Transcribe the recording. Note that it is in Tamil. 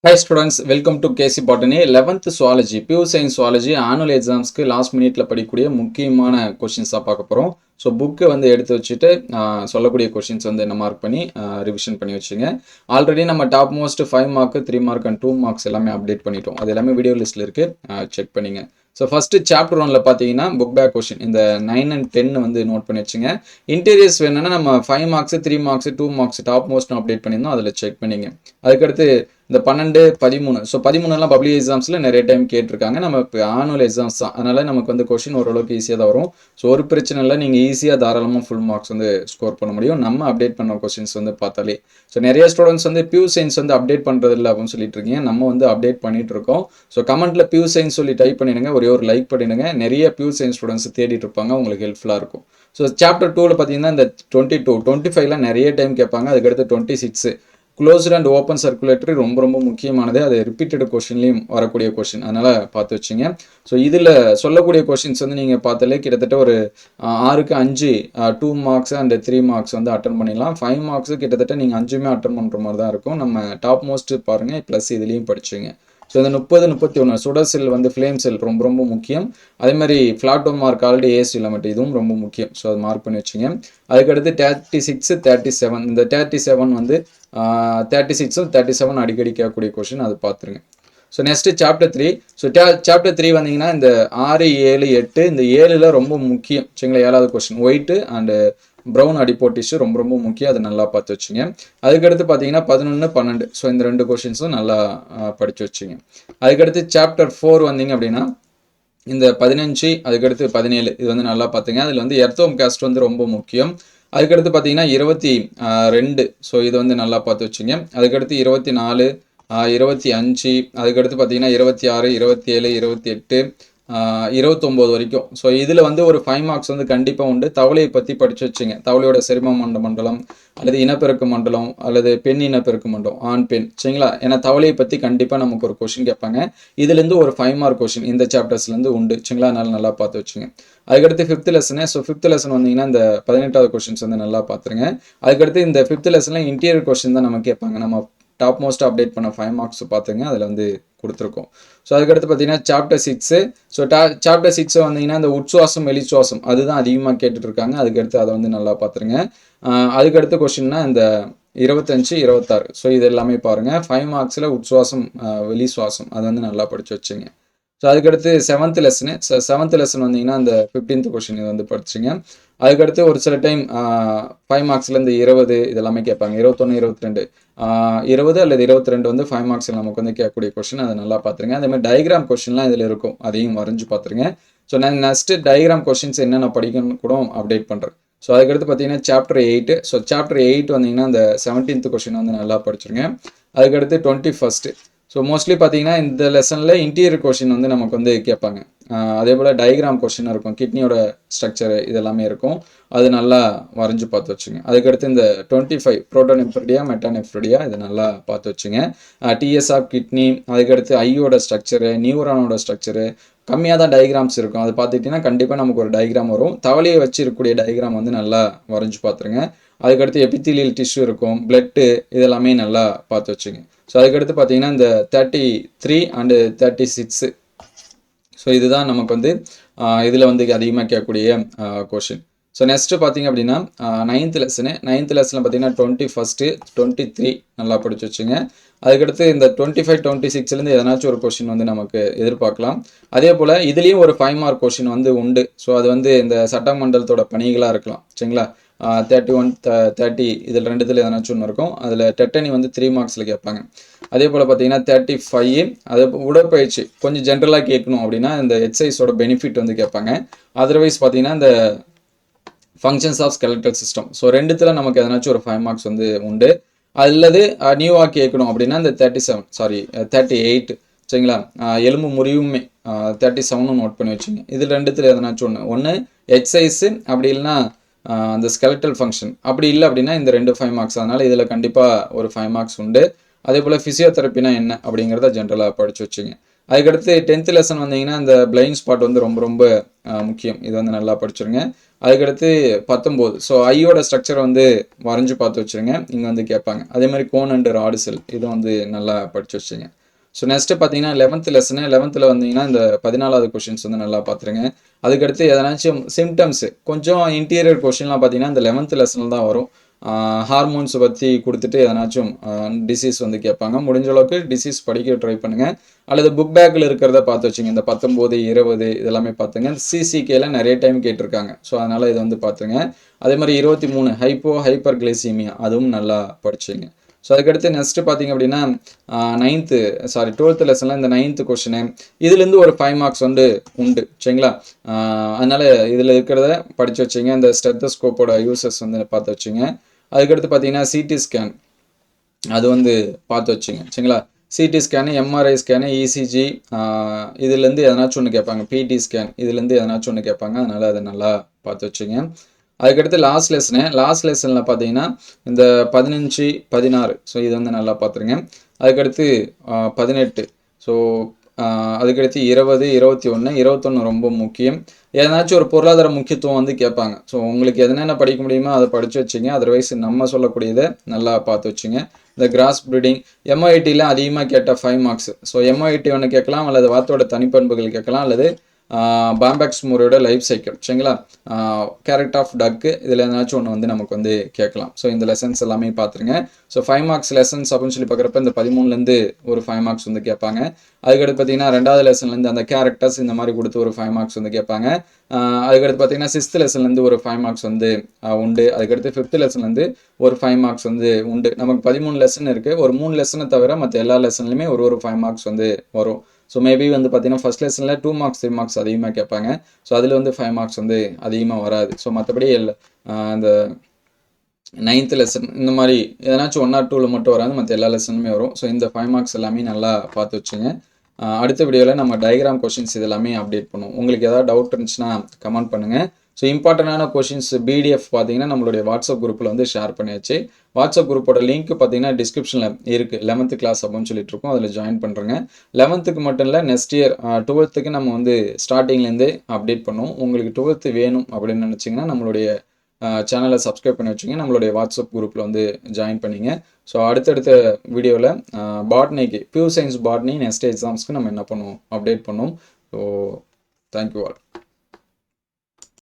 Hi students, welcome to KC Botany 11th Zoology, Pure Science Zoology annual examsக்கு last minuteல படிக்கக்கூடிய முக்கியமான கொஸ்டின்ஸாக பார்க்க போகிறோம். ஸோ புக்கை வந்து எடுத்து வச்சுட்டு சொல்லக்கூடிய கொஷின்ஸ் வந்து என்ன மார்க் பண்ணி ரிவிஷன் பண்ணி வச்சுங்க. ஆல்ரெடி நம்ம top most 5 mark 3 mark and 2 marks எல்லாமே அப்டேட் பண்ணிட்டோம். அது எல்லாமே வீடியோ லிஸ்ட்டில் இருக்குது, செக் பண்ணிங்க. ஸோ ஃபஸ்ட்டு சாப்டர் 1ல் பார்த்தீங்கன்னா புக் பேக் கொஷின் இந்த 9 and 10 வந்து நோட் பண்ணி வச்சுங்க. இன்டீரியர்ஸ் வேணும்னா நம்ம 5 marks 3 marks 2 marks top most update பண்ணியிருந்தோம், அதில் செக் பண்ணிங்க. அதுக்கடுத்து இந்த 12, 13 ஸோ 13 பப்ளிக் எக்ஸாம்ஸில் நிறைய டைம் கேட்டிருக்காங்க. நம்ம இப்போ ஆனுவல் எக்ஸாம்ஸ் தான், அதனால் நமக்கு வந்து கொஷின் ஓரளவுக்கு ஈஸியாக தான் வரும். ஸோ ஒரு பிரச்சனை இல்லை, நீங்கள் ஈஸியாக தாராளமாக ஃபுல் மார்க்ஸ் வந்து ஸ்கோர் பண்ண முடியும் நம்ம அப்டேட் பண்ண கொஷின்ஸ் வந்து பார்த்தாலே. ஸோ நிறைய ஸ்டூடெண்ட்ஸ் வந்து பியூ சயின்ஸ் வந்து அப்டேட் பண்ணுறது இல்லை அப்படின்னு சொல்லிட்டு இருக்கீங்க. நம்ம வந்து அப்டேட் பண்ணிட்டு இருக்கோம். ஸோ கமெண்ட்டில் பியூ சயின்ஸ் சொல்லி டைப் பண்ணிடுங்க, ஒரே ஒரு லைக் பண்ணிடுங்க. நிறைய பியூ சயின்ஸ் ஸ்டூடெண்ட்ஸ் தேடிட்டு இருப்பாங்க, உங்களுக்கு ஹெல்ப்ஃபுல்லாக இருக்கும். ஸோ சாப்டர் 2ல் பார்த்தீங்கன்னா இந்த 22, 25 நிறைய டைம் கேட்பாங்க. அதுக்கடுத்து 26 க்ளோஸ்டு அண்ட் ஓப்பன் சர்க்குலேட்டரி ரொம்ப ரொம்ப முக்கியமானது. அது ரிப்பீட்டட் கொஷின்லையும் வரக்கூடிய கொஷின், அதனால் பார்த்து வச்சுங்க. ஸோ இதில் சொல்லக்கூடிய கொஷின்ஸ் வந்து நீங்கள் பார்த்தாலே கிட்டத்தட்ட ஒரு 6க்கு 5 2 மார்க்ஸ் அண்ட் 3 மார்க்ஸ் வந்து அட்டன் பண்ணிடலாம். 5 மார்க்ஸு கிட்டத்தட்ட நீங்கள் 5மே அட்டன் பண்ணுற மாதிரி தான் இருக்கும். நம்ம டாப் மோஸ்ட் பாருங்கள், ப்ளஸ் இதுலேயும் படிச்சுங்க. ஸோ இந்த 30, 31 சுடர் செல் வந்து ஃப்ளேம் செல் ரொம்ப ரொம்ப முக்கியம். அதே மாதிரி Plato mark already AC element இதுவும் ரொம்ப முக்கியம். ஸோ அது மார்க் பண்ணி வச்சுங்க. அதுக்கடுத்து 36, 37 இந்த 37 வந்து 36, 37 அடிக்கடி கேட்கக்கூடிய கொஷின், அது பார்த்துருங்க. So next chapter 3. So chapter 3 வந்தீங்கன்னா இந்த 6, 7, 8 இந்த 7ல் ரொம்ப முக்கியம் சரிங்களா. 7வது கொஷின் ஒயிட்டு அண்டு ப்ரௌன் அடிப்போட்டிஷு ரொம்ப ரொம்ப முக்கியம், அதை நல்லா பார்த்து வச்சுங்க. அதுக்கடுத்து பார்த்தீங்கன்னா 11, 12 ஸோ இந்த 2 கொஷின்ஸும் நல்லா படித்து வச்சுங்க. அதுக்கடுத்து சாப்டர் 4 வந்தீங்க அப்படின்னா இந்த 15, அதுக்கடுத்து 17 இது வந்து நல்லா பார்த்துங்க. அதில் வந்து எர்த்தோம் காஸ்ட் வந்து ரொம்ப முக்கியம். அதுக்கடுத்து பார்த்தீங்கன்னா 22 ஸோ இது வந்து நல்லா பார்த்து வச்சுங்க. அதுக்கடுத்து 24, 25 அதுக்கடுத்து பார்த்தீங்கன்னா 26, 27, 28, 29 வரைக்கும். ஸோ இதில் வந்து ஒரு 5 மார்க்ஸ் வந்து கண்டிப்பாக உண்டு. தவளையை பற்றி படித்து வச்சுங்க. தவளையோட செரிம மண்டலம் அல்லது இனப்பெருக்க மண்டலம் அல்லது பெண் இனப்பெருக்க மண்டலம், ஆண் பெண் சரிங்களா. ஏன்னா தவளையை பற்றி கண்டிப்பாக நமக்கு ஒரு கொஷின் கேட்பாங்க. இதுலேருந்து ஒரு 5 மார்க் கொஷின் இந்த சாப்டர்ஸ்லேருந்து உண்டு சரிங்களா. அதனால் நல்லா பார்த்து வச்சுங்க. அதுக்கடுத்து 5th lesson. So 5th lesson வந்தீங்கன்னா இந்த 18வது கொஷின்ஸ் வந்து நல்லா பார்த்துருங்க. அதுக்கடுத்து இந்த 5th லெசனில் இன்டீரியர் கொஷின் தான் நம்ம கேட்பாங்க. நம்ம டாப் மோஸ்ட் அப்டேட் பண்ண 5 மார்க்ஸ் பார்த்துங்க, அதில் வந்து கொடுத்துருக்கோம். ஸோ அதுக்கடுத்து பார்த்தீங்கன்னா சாப்டர் 6. ஸோ சாப்டர் 6 வந்தீங்கன்னா இந்த உட்சுவாசம் வெளிச்சுவாசம் அதுதான் அதிகமாக கேட்டுட்ருக்காங்க. அதுக்கடுத்து அதை வந்து நல்லா பார்த்துருங்க. அதுக்கடுத்து கொஷின்னா இந்த 25, 26 ஸோ இது எல்லாமே பாருங்கள். 5 மார்க்ஸில் உட்சுவாசம் வெளி சுவாசம் அது வந்து நல்லா படித்து வச்சுங்க. ஸோ அதுக்கடுத்து 7th lesson. So 7th lesson வந்தீங்கன்னா இந்த 15th கொஷின் இது வந்து படிச்சுங்க. அதுக்கடுத்து ஒரு சில டைம் 5 மார்க்ஸில் இந்த 20 இதெல்லாமே கேட்பாங்க. 21, 22 20 அல்லது 22 வந்து 5 மார்க்ஸில் நமக்கு வந்து கேட்கக்கூடிய கொஷின், அதை நல்லா பார்த்துருங்க. அதேமாதிரி டயக்ராம் கொஷின்லாம் இதில் இருக்கும், அதையும் வரைஞ்சி பார்த்துருங்க. ஸோ நான் நெக்ஸ்ட்டு டயக்ராம் கொஷின்ஸ் என்னென்ன படிக்கணும்னு கூட அப்டேட் பண்ணுறேன். ஸோ அதுக்கடுத்து பார்த்தீங்கன்னா சாப்டர் 8. ஸோ சாப்டர் 8 வந்தீங்கன்னா இந்த 17th கொஷின் வந்து நல்லா படிச்சிருங்க. அதுக்கடுத்து 21. ஸோ மோஸ்ட்லி பார்த்தீங்கன்னா இந்த லெசனில் இன்டீரியர் கொஷின் வந்து நமக்கு வந்து கேட்பாங்க. அதே போல் டயக்ராம் கொஷின் இருக்கும், கிட்னியோட ஸ்ட்ரக்சரு இதெல்லாமே இருக்கும், அது நல்லா வரைஞ்சி பார்த்து வச்சுங்க. அதுக்கடுத்து இந்த 25 புரோட்டோனெஃப்ரிடியா மெட்டானெஃப்ரிடியா இதை நல்லா பார்த்து வச்சுங்க. டிஎஸ் ஆஃப் கிட்னி, அதுக்கடுத்து ஐயோட ஸ்ட்ரக்சரு, நியூரானோட ஸ்ட்ரக்சரு கம்மியாக தான் டயக்ராம்ஸ் இருக்கும். அது பார்த்துக்கிட்டிங்கன்னா கண்டிப்பாக நமக்கு ஒரு டயக்ராம் வரும். தவளையை வச்சு இருக்கக்கூடிய டயக்ராம் வந்து நல்லா வரைஞ்சி பார்த்துருங்க. அதுக்கடுத்து எபித்தீலியல் டிஷ்யூ இருக்கும், பிளட்டு இதெல்லாமே நல்லா பார்த்து வச்சுங்க. ஸோ அதுக்கடுத்து பார்த்தீங்கன்னா இந்த 33 அண்டு 36 ஸோ இதுதான் நமக்கு வந்து இதில் வந்து அதிகமாக கேட்கக்கூடிய கொஷின். ஸோ நெக்ஸ்ட்டு பார்த்தீங்க அப்படின்னா 9th லெசனு. 9th லெசனில் பார்த்தீங்கன்னா 21, 23 நல்லா படித்து வச்சுங்க. அதுக்கடுத்து இந்த 25, 26லேருந்து எதனாச்சும் ஒரு கொஷின் வந்து நமக்கு எதிர்பார்க்கலாம். அதே போல் இதுலேயும் ஒரு 5 மார்க் கொஷின் வந்து உண்டு. ஸோ அது வந்து இந்த சட்டமண்டலத்தோட பணிகளாக இருக்கலாம் சரிங்களா. 31, 30 இதில் 2த்தில் எதனாச்சும் ஒன்று இருக்கும். அதில் டெட்டனி வந்து 3 மார்க்ஸில் கேட்பாங்க. அதே போல் பார்த்தீங்கன்னா 35 அது உடற்பயிற்சி கொஞ்சம் ஜென்ரலாக கேட்கணும் அப்படின்னா இந்த எக்ஸசைஸோட பெனிஃபிட் வந்து கேட்பாங்க. அதர்வைஸ் பார்த்தீங்கன்னா இந்த functions of skeletal system so 2த்தில் நமக்கு எதனாச்சும் ஒரு 5 மார்க்ஸ் வந்து உண்டு. அல்லது நியூவாக கேட்கணும் அப்படின்னா இந்த 38 சரிங்களா. எலும்பு முறிவுமே 37 நோட் பண்ணி வச்சுங்க. இதில் 2த்தில் எதனாச்சும் ஒன்று எக்ஸசைஸு, அப்படி இல்லைன்னா அந்த ஸ்கெலட்டல் ஃபங்க்ஷன், அப்படி இல்லை அப்படின்னா இந்த 2 5 மார்க்ஸ். அதனால் இதில் கண்டிப்பாக ஒரு 5 மார்க்ஸ் உண்டு. அதே போல் ஃபிசியோதெரப்பினா என்ன அப்படிங்கிறத ஜென்ரலாக படித்து வச்சுங்க. அதுக்கடுத்து 10th லெசன் வந்தீங்கன்னா இந்த பிளைண்ட் ஸ்பாட் வந்து ரொம்ப ரொம்ப முக்கியம். இது வந்து நல்லா படிச்சிருங்க. அதுக்கடுத்து 19 ஸோ ஐயோட ஸ்ட்ரக்சர் வந்து வரைஞ்சு பார்த்து வச்சுருங்க. இங்கே வந்து கேட்பாங்க. அதே மாதிரி கோன் அண்ட் ராடு செல் இதுவும் வந்து நல்லா படிச்சு வச்சுங்க. ஸோ நெக்ஸ்ட்டு பார்த்தீங்கன்னா 11th லெசனு 11th வந்தீங்கன்னா இந்த 14வது கொஷின்ஸ் வந்து நல்லா பார்த்துருங்க. அதுக்கடுத்து எதனாச்சும் சிம்டம்ஸு கொஞ்சம் இன்டீரியர் கொஷின்லாம் பார்த்தீங்கன்னா இந்த 11th லெசனில் தான் வரும். ஹார்மோன்ஸை பற்றி கொடுத்துட்டு எதனாச்சும் டிசீஸ் வந்து கேட்பாங்க. முடிஞ்ச அளவுக்கு டிசீஸ் படிக்க ட்ரை பண்ணுங்கள். அல்லது புக் பேக்கில் இருக்கிறத பார்த்து வச்சுங்க. இந்த 19, 20 இதெல்லாமே பார்த்துங்க. சிசிகேல நிறைய டைம் கேட்டிருக்காங்க. ஸோ அதனால் இதை வந்து பார்த்துங்க. அதே மாதிரி 23 ஹைப்பர் கிளைசீமியா அதுவும் நல்லா படிச்சுங்க. ஸோ அதுக்கடுத்து நெக்ஸ்ட்டு பார்த்தீங்க அப்படின்னா 12th லெசனில் இந்த 9th கொஷினு இதுலேருந்து ஒரு 5 மார்க்ஸ் வந்து உண்டு சரிங்களா. அதனால் இதில் இருக்கிறத படித்து வச்சுங்க. இந்த ஸ்டெத்தஸ்கோப்போட யூசஸ் வந்து பார்த்து வச்சுங்க. அதுக்கடுத்து பார்த்தீங்கன்னா சிடி ஸ்கேன் அது வந்து பார்த்து வச்சுங்க சரிங்களா. CT scan, MRI scan, ECG இதுலேருந்து எதனாச்சும் ஒன்று கேட்பாங்க. பிடி ஸ்கேன் இதுலேருந்து எதனாச்சும் ஒன்று கேட்பாங்க. அதனால் அதை நல்லா பார்த்து வச்சுங்க. அதுக்கடுத்து லாஸ்ட் லெசனில் பார்த்தீங்கன்னா இந்த 15, 16 ஸோ இது வந்து நல்லா பார்த்துருங்க. அதுக்கடுத்து 18 ஸோ அதுக்கடுத்து 20, 21, 21 ரொம்ப முக்கியம். எதனாச்சும் ஒரு பொருளாதார முக்கியத்துவம் வந்து கேட்பாங்க. ஸோ உங்களுக்கு எதனா படிக்க முடியுமோ அதை படித்து வச்சுங்க. அதர்வைஸ் நம்ம சொல்லக்கூடியதை நல்லா பார்த்து வச்சுங்க. இந்த கிராஸ் ப்ரீடிங் எம்ஐடியில் அதிகமாக கேட்ட 5 மார்க்ஸ். ஸோ எம்ஐடி ஒன்று கேட்கலாம், அல்லது வாத்தோட தனிப்பண்புகள் கேட்கலாம், அல்லது பாம்பேக்ஸ் மூரியோட லைஃப் சைக்கிள் சரிங்களா. கேரக்டர் ஆஃப் டக்கு இதில் எதனாச்சும் ஒன்று வந்து நமக்கு வந்து கேட்கலாம். ஸோ இந்த லெசன்ஸ் எல்லாமே பார்த்துருங்க. ஸோ 5 மார்க்ஸ் லெசன்ஸ் அப்படின்னு சொல்லி பார்க்குறப்ப இந்த 13லேருந்து ஒரு 5 மார்க்ஸ் வந்து கேட்பாங்க. அதுக்கடுத்து பார்த்தீங்கன்னா 2வது லெசன்லேருந்து அந்த கேரக்டர்ஸ் இந்த மாதிரி கொடுத்து ஒரு 5 மார்க்ஸ் வந்து கேட்பாங்க. அதுக்கடுத்து பார்த்தீங்கன்னா 6th லெசன்லேருந்து ஒரு 5 மார்க்ஸ் வந்து உண்டு. அதுக்கடுத்து 5th லெசன்லேருந்து ஒரு 5 மார்க்ஸ் வந்து உண்டு. நமக்கு 13 லெசன் இருக்குது. ஒரு 3 லெசனை தவிர மற்ற எல்லா லெசன்லையுமே ஒரு 5 மார்க்ஸ் வந்து வரும். ஸோ மேபி வந்து பார்த்தீங்கன்னா ஃபஸ்ட் லெசனில் 2 மார்க்ஸ் 3 மார்க்ஸ் அதிகமாக கேட்பாங்க. ஸோ அதில் வந்து 5 மார்க்ஸ் வந்து அதிகமாக வராது. ஸோ மற்றபடி இந்த 9th லெசன் இந்த மாதிரி எதனாச்சும் 1 or 2ல் மட்டும் வராது. மற்ற எல்லா லெசனுமே வரும். ஸோ இந்த 5 மார்க்ஸ் எல்லாமே நல்லா பார்த்து வச்சுங்க. அடுத்த வீடியோவில் நம்ம டயக்ராம் கொஷின்ஸ் இதெல்லாமே அப்டேட் பண்ணுவோம். உங்களுக்கு ஏதாவது டவுட் இருந்துச்சுன்னா கமெண்ட் பண்ணுங்கள். ஸோ இம்பார்ட்டண்டான கொஷின்ஸ் பிடிஎஃப் பார்த்தீங்கன்னா நம்மளுடைய வாட்ஸ்அப் குரூப்பில் வந்து ஷேர் பண்ணியாச்சு. வாட்ஸ்அப் குரூப்போட லிங்க் பார்த்தீங்கன்னா டிஸ்கிரிப்ஷனில் இருக்குது. 11th கிளாஸ் அப்படின்னு சொல்லிட்டு இருக்கோம். அதில் ஜாயின் பண்ணுறேங்க. 11th மட்டும் இல்லை, நெக்ஸ்ட் இயர் 12th நம்ம வந்து ஸ்டார்டிங்லேருந்தே அப்டேட் பண்ணுவோம். உங்களுக்கு 12th வேணும் அப்படின்னு நினச்சிங்கன்னா நம்மளுடைய சேனலை சப்ஸ்கிரைப் பண்ணி வச்சுங்க. நம்மளுடைய வாட்ஸ்அப் குரூப்பில் வந்து ஜாயின் பண்ணிங்க. ஸோ அடுத்தடுத்த வீடியோவில் பாட்னிக்கு பியூர் சயின்ஸ் பாட்னி நெக்ஸ்ட் எக்ஸாம்ஸ்க்கு நம்ம என்ன பண்ணுவோம் அப்டேட் பண்ணுவோம். So thank you all.